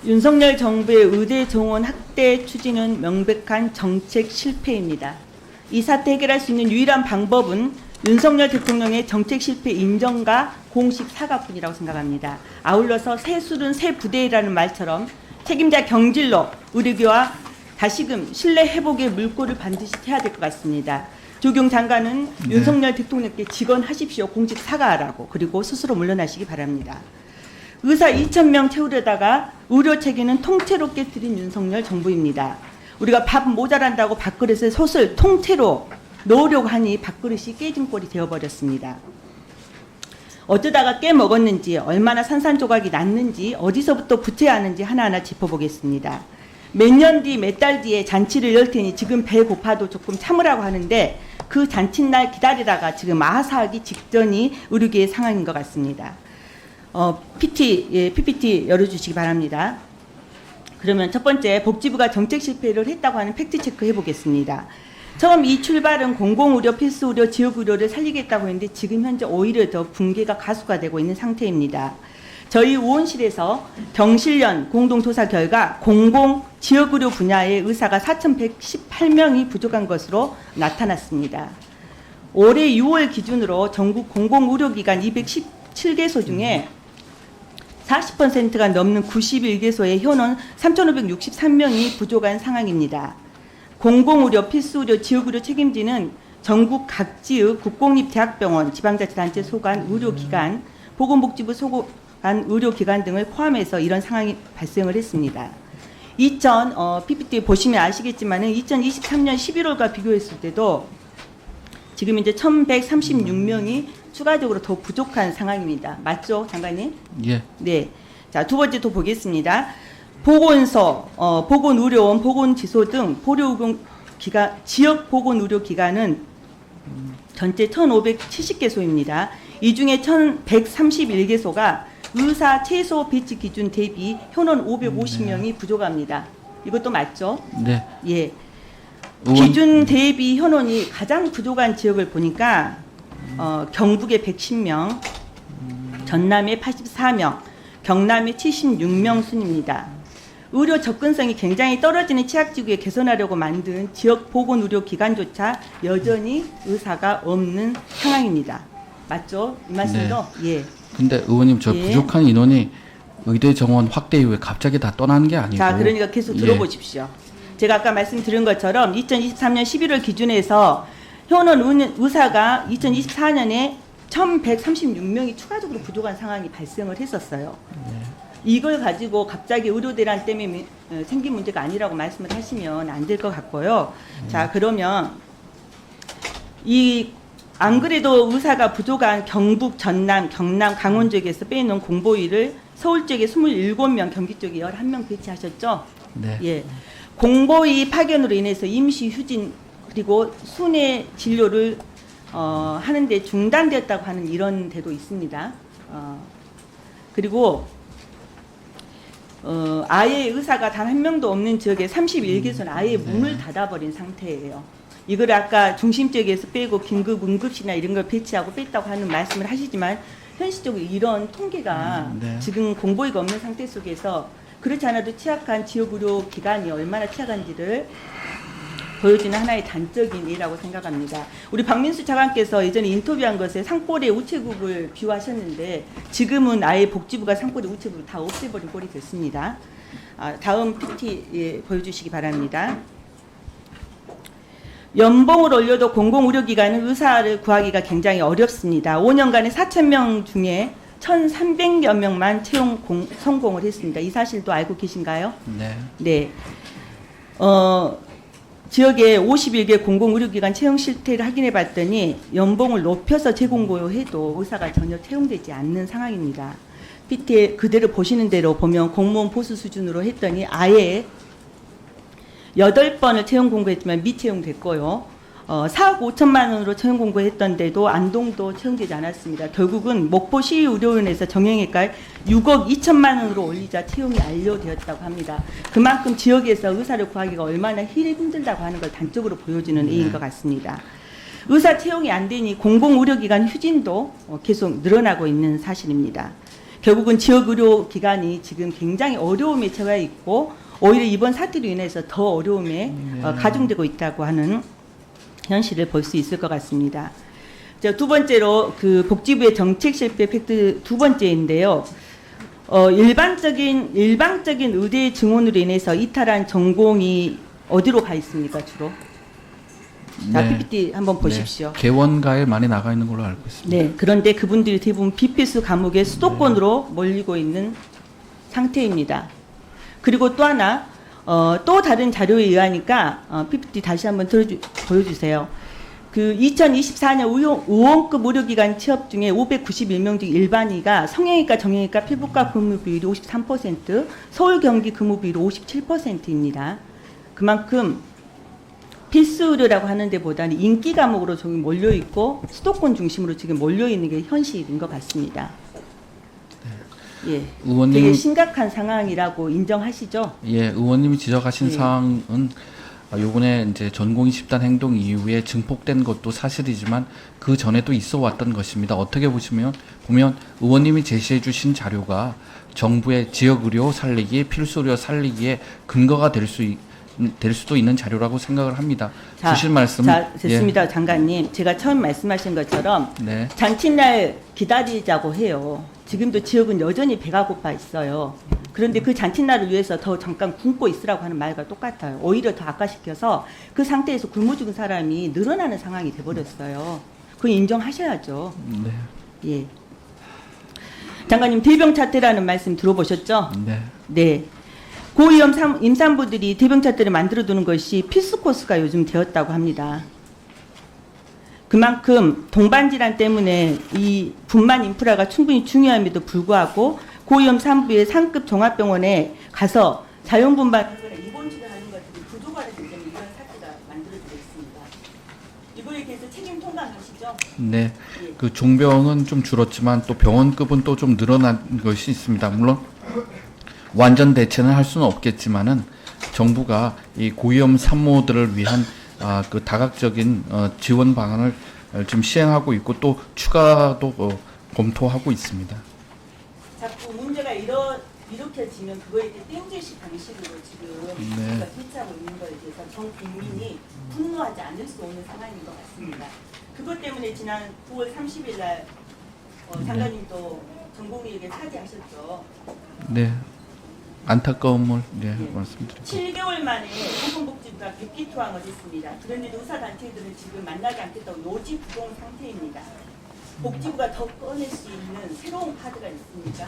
윤석열 정부의 의대 정원 확대 추진은 명백한 정책 실패입니다. 이 사태 해결할 수 있는 유일한 방법은 윤석열 대통령의 정책 실패 인정과 공식 사과뿐이라고 생각합니다. 아울러서 새 술은 새 부대라는 말처럼 책임자 경질로 의료계와 다시금 신뢰 회복의 물꼬를 반드시 해야 될 것 같습니다. 조경 장관은 윤석열 대통령께 직언하십시오. 공식 사과하라고. 그리고 스스로 물러나시기 바랍니다. 의사 2,000명 채우려다가 의료 체계는 통째로 깨뜨린 윤석열 정부입니다. 우리가 밥 모자란다고 밥그릇에 솥을 통째로 넣으려고 하니 밥그릇이 깨진 꼴이 되어버렸습니다. 어쩌다가 깨먹었는지, 얼마나 산산조각이 났는지, 어디서부터 붙여야 하는지 하나하나 짚어보겠습니다. 몇 년 뒤, 몇 달 뒤에 잔치를 열 테니 지금 배 고파도 조금 참으라고 하는데 그 잔칫날 기다리다가 지금 마사하기 직전이 의료계의 상황인 것 같습니다. PPT 열어주시기 바랍니다. 그러면 첫 번째, 복지부가 정책 실패를 했다고 하는 팩트체크 해보겠습니다. 처음 이 출발은 공공의료, 필수의료, 지역의료를 살리겠다고 했는데 지금 현재 오히려 더 붕괴가 가속화되고 있는 상태입니다. 저희 의원실에서 경실련 공동조사 결과 공공 지역의료 분야의 의사가 4,118명이 부족한 것으로 나타났습니다. 올해 6월 기준으로 전국 공공의료기관 217개소 중에 40%가 넘는 91개소의 현원 3,563명이 부족한 상황입니다. 공공의료, 필수의료, 지역의료 책임지는 전국 각지의 국공립대학병원, 지방자치단체 소관 의료기관, 보건복지부 소관 의료기관 등을 포함해서 이런 상황이 발생을 했습니다. PPT 보시면 아시겠지만 2023년 11월과 비교했을 때도 지금 이제 1,136명이 추가적으로 더 부족한 상황입니다. 맞죠, 장관님? 예. 네. 자, 두 번째 또 보겠습니다. 보건소, 보건의료원, 보건지소 등 지역 보건의료기관은 전체 1,570개소입니다. 이 중에 1,131개소가 의사 최소 배치 기준 대비 현원 550명이 부족합니다. 이것도 맞죠? 네. 예. 기준 대비 현원이 가장 부족한 지역을 보니까 경북에 110명, 전남에 84명, 경남에 76명 순입니다. 의료 접근성이 굉장히 떨어지는 취약지구에 개선하려고 만든 지역 보건의료기관조차 여전히 의사가 없는 상황입니다. 맞죠? 이 말씀도? 네. 예. 근데 의원님 저 예. 부족한 인원이 의대 정원 확대 이후에 갑자기 다 떠나는 게 아니고. 자, 그러니까 계속 들어보십시오. 제가 아까 말씀드린 것처럼 2023년 11월 기준에서 현원 의사가 2024년에 1,136명이 추가적으로 부족한 상황이 발생을 했었어요. 이걸 가지고 갑자기 의료대란 때문에 생긴 문제가 아니라고 말씀을 하시면 안 될 것 같고요. 자, 그러면 안 그래도 의사가 부족한 경북, 전남, 경남, 강원 지역에서 빼놓은 공보위를 서울 지역에 27명, 경기 쪽에 11명 배치하셨죠? 네. 예. 공보위 파견으로 인해서 임시 휴진 그리고 순회 진료를 하는데 중단되었다고 하는 이런 데도 있습니다. 그리고 아예 의사가 단 한 명도 없는 지역에 31개소는 아예 문을 닫아버린 상태예요. 이걸 아까 중심 지역에서 빼고 긴급 응급실이나 이런 걸 배치하고 뺐다고 하는 말씀을 하시지만 현실적으로 이런 통계가 지금 공보위가 없는 상태 속에서 그렇지 않아도 취약한 지역의료 기관이 얼마나 취약한지를 보여주는 하나의 단적인 예라고 생각합니다. 우리 박민수 차관께서 예전에 인터뷰한 것에 산골의 우체국을 비유하셨는데 지금은 아예 복지부가 산골의 우체국을 다 없애버린 꼴이 됐습니다. 다음 PPT 보여주시기 바랍니다. 연봉을 올려도 공공의료기관은 의사를 구하기가 굉장히 어렵습니다. 5년간에 4,000명 중에 1,300여 명만 채용 성공을 했습니다. 이 사실도 알고 계신가요? 네. 네. 지역에 51개 공공의료기관 채용 실태를 확인해 봤더니 연봉을 높여서 재공고해도 의사가 전혀 채용되지 않는 상황입니다. PPT 그대로 보시는 대로 보면 공무원 보수 수준으로 했더니 아예 8번을 채용 공고했지만 미채용됐고요. 4억 5천만 원으로 채용 공고했던데도 안동도 채용되지 않았습니다. 결국은 목포시의료원에서 정형외과에 6억 2천만 원으로 올리자 채용이 완료되었다고 합니다. 그만큼 지역에서 의사를 구하기가 얼마나 힘들다고 하는 걸 단적으로 보여주는 예인 것 같습니다. 의사 채용이 안 되니 공공의료기관 휴진도 계속 늘어나고 있는 사실입니다. 결국은 지역 의료 기관이 지금 굉장히 어려움에 처해 있고 오히려 이번 사태로 인해서 더 어려움에 가중되고 있다고 하는 현실을 볼 수 있을 것 같습니다. 두 번째로 그 복지부의 정책 실패 팩트 두 번째인데요. 일방적인 의대 증원으로 인해서 이탈한 전공이 어디로 가 있습니까, 주로? 자, 네. PPT 한번 보십시오. 네. 개원가에 많이 나가 있는 걸로 알고 있습니다. 네, 그런데 그분들이 대부분 비필수 과목의 수도권으로 몰리고 있는 상태입니다. 그리고 또 하나, 또 다른 자료에 의하니까 PPT 다시 한번 보여주세요. 그 2024년 의원급 의료기관 취업 중에 591명 중 일반의가 성형외과, 정형외과, 피부과 근무 비율이 53%, 서울, 경기 근무 비율이 57%입니다. 그만큼 필수 의료라고 하는 데보다는 인기 과목으로 조금 몰려 있고 수도권 중심으로 지금 몰려 있는 게 현실인 것 같습니다. 예, 의원님, 되게 심각한 상황이라고 인정하시죠? 예, 의원님이 지적하신 예. 사항은 요번에 이제 전공의 집단 행동 이후에 증폭된 것도 사실이지만 그 전에도 있어 왔던 것입니다. 어떻게 보면 의원님이 제시해 주신 자료가 정부의 지역 의료 살리기, 필수 의료 살리기에 근거가 될 수도 있는 자료라고 생각을 합니다. 주신 말씀. 자, 됐습니다, 장관님. 제가 처음 말씀하신 것처럼 네. 잔칫날 기다리자고 해요. 지금도 지역은 여전히 배가 고파 있어요. 그런데 그 잔칫날을 위해서 더 잠깐 굶고 있으라고 하는 말과 똑같아요. 오히려 더 악화시켜서 그 상태에서 굶어 죽은 사람이 늘어나는 상황이 돼버렸어요. 그건 인정하셔야죠. 네. 예. 장관님, 대병차태라는 말씀 들어보셨죠? 네. 네. 고위험 임산부들이 대병차태를 만들어두는 것이 필수 코스가 요즘 되었다고 합니다. 그만큼 동반질환 때문에 이 분만 인프라가 충분히 중요함에도 불구하고 고위험 산부의 상급 종합병원에 가서 자연분만하거나 입원치를 하는 것들이 부족하기 때문에 이런 사태가 만들어지고 있습니다. 이거에 대해서 책임 통감하시죠? 네. 예. 그 종병은 좀 줄었지만 또 병원급은 또 좀 늘어난 것이 있습니다. 물론 완전 대체는 할 수는 없겠지만은 정부가 이 고위험 산모들을 위한 그 다각적인 지원 방안을 지금 시행하고 있고 또 추가도 검토하고 있습니다. 자꾸 문제가 일으켜지면 그거에 대해 땜질식 방식으로 지금 네. 우리가 대처하고 있는 것에 대해서 전 국민이 분노하지 않을 수 없는 상황인 것 같습니다. 그것 때문에 지난 9월 30일 날 장관님도 전국위에게 사죄하셨죠. 네. 안타까움을 말씀드립니다. 7개월 만에 보건복지부가 백기투항을 했습니다. 그런데도 의사단체들은 지금 만나지 않겠다고 요지부동 상태입니다. 복지부가 더 꺼낼 수 있는 새로운 카드가 있습니까?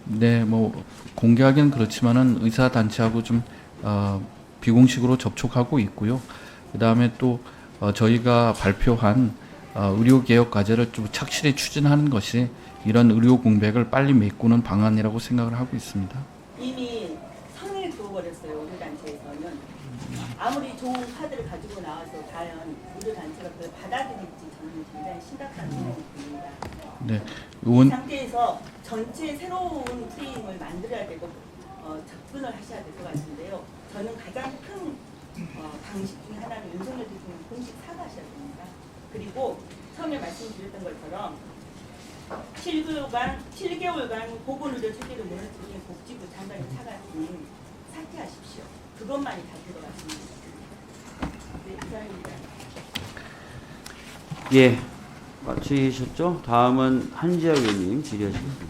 네, 뭐 공개하기는 그렇지만은 의사 단체하고 좀 비공식으로 접촉하고 있고요. 그 다음에 또 저희가 발표한 의료 개혁 과제를 좀 착실히 추진하는 것이 이런 의료 공백을 빨리 메꾸는 방안이라고 생각을 하고 있습니다. 이미 선을 그어버렸어요. 의료단체에서는. 아무리 좋은 카드를 가지고 나와서 과연 의료단체가 그걸 받아들일지 저는 굉장히 심각한 생각이 듭니다. 네, 이 상태에서 전체 새로운 프레임을 만들어야 되고 접근을 하셔야 될 것 같은데요. 저는 가장 큰 방식 중에 하나는 윤석열 대통령 공식 사과하셔야 됩니다. 그리고 처음에 말씀드렸던 것처럼 7개월간 보건의료 체계를 무너뜨린 복지부 장관이 차관님 사퇴하십시오. 그것만이 답일 것 같습니다. 네, 이상입니다. 예, 마치셨죠? 다음은 한지아 의원님 질의하시겠습니다.